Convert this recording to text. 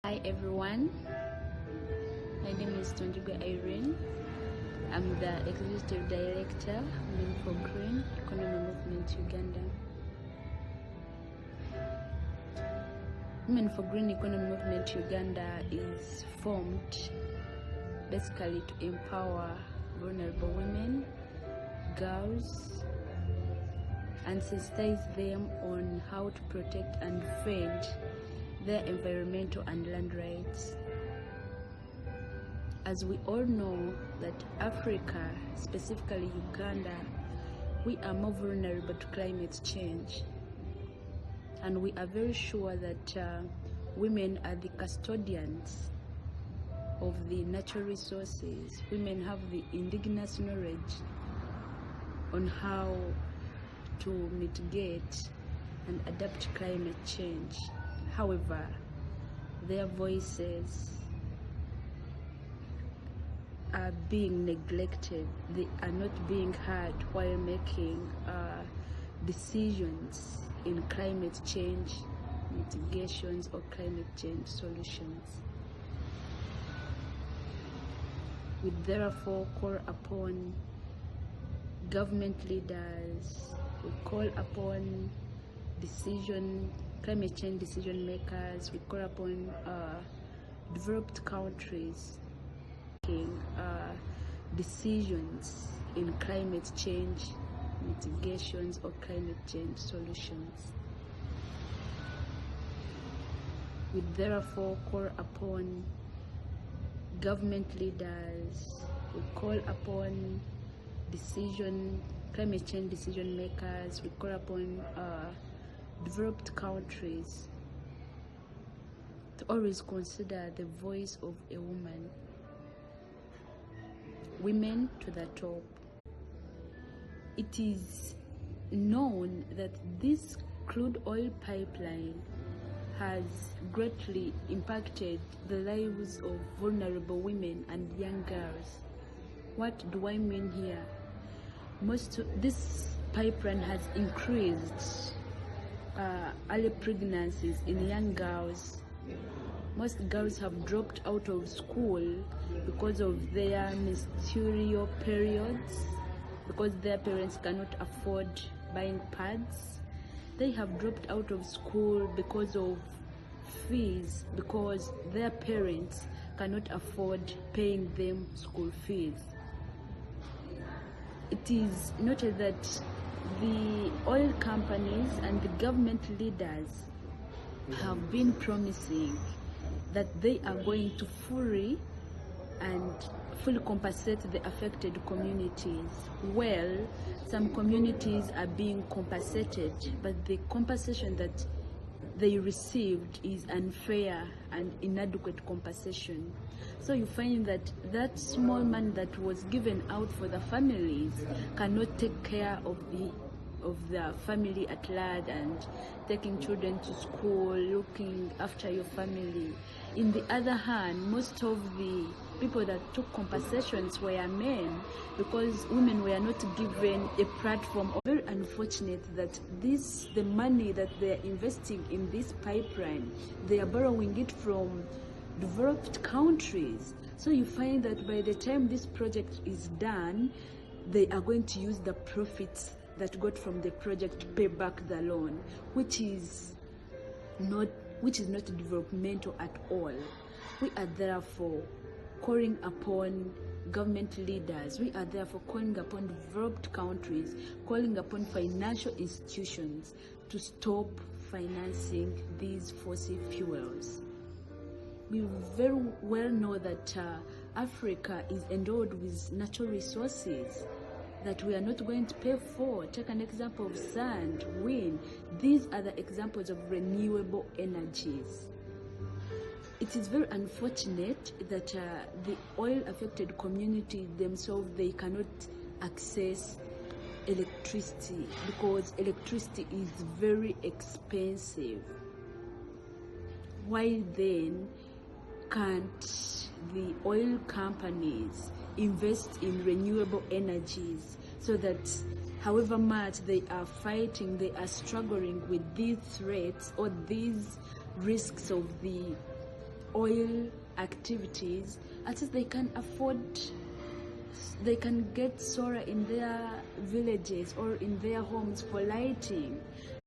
Hi everyone, my name is Tonjigwe Irene. I'm the Executive Director, Women for Green Economy Movement Uganda. Women for Green Economy Movement Uganda is formed basically to empower vulnerable women, girls, and sensitize them on how to protect and defend their environmental and land rights. As we all know that Africa, specifically Uganda, we are more vulnerable to climate change, and we are very sure that women are the custodians of the natural resources. Women have the indigenous knowledge on how to mitigate and adapt to climate change. However, their voices are being neglected. They are not being heard while making decisions in climate change mitigations or climate change solutions. We therefore call upon government leaders, we call upon climate change decision makers, we call upon developed countries making decisions in climate change mitigations or climate change solutions. We therefore call upon government leaders, we call upon climate change decision makers, we call upon developed countries to always consider the voice of a woman. Women to the top. It is known that this crude oil pipeline has greatly impacted the lives of vulnerable women and young girls. What do I mean here? This pipeline has increased early pregnancies in young girls. Most girls have dropped out of school because of their menstrual periods, because their parents cannot afford buying pads. They have dropped out of school because of fees, because their parents cannot afford paying them school fees. It is noted that the oil companies and the government leaders have been promising that they are going to fully compensate the affected communities. Well, some communities are being compensated, but the compensation that they received is unfair and inadequate compensation. So you find that small money that was given out for the families cannot take care of the family at large, and taking children to school, looking after your family. In the other hand, most of the people that took compensations were men, because women were not given a platform. Very unfortunate that the money that they are investing in this pipeline, they are borrowing it from developed countries. So you find that by the time this project is done, they are going to use the profits that got from the project to pay back the loan, which is not developmental at all. We are therefore calling upon government leaders, we are therefore calling upon developed countries, calling upon financial institutions to stop financing these fossil fuels. We very well know that Africa is endowed with natural resources that we are not going to pay for. Take an example of sand, wind. These are the examples of renewable energies. It is very unfortunate that the oil-affected community themselves, they cannot access electricity because electricity is very expensive. Why then can't the oil companies invest in renewable energies so that however much they are fighting, they are struggling with these threats or these risks of the oil activities, at least they can afford, they can get solar in their villages or in their homes for lighting.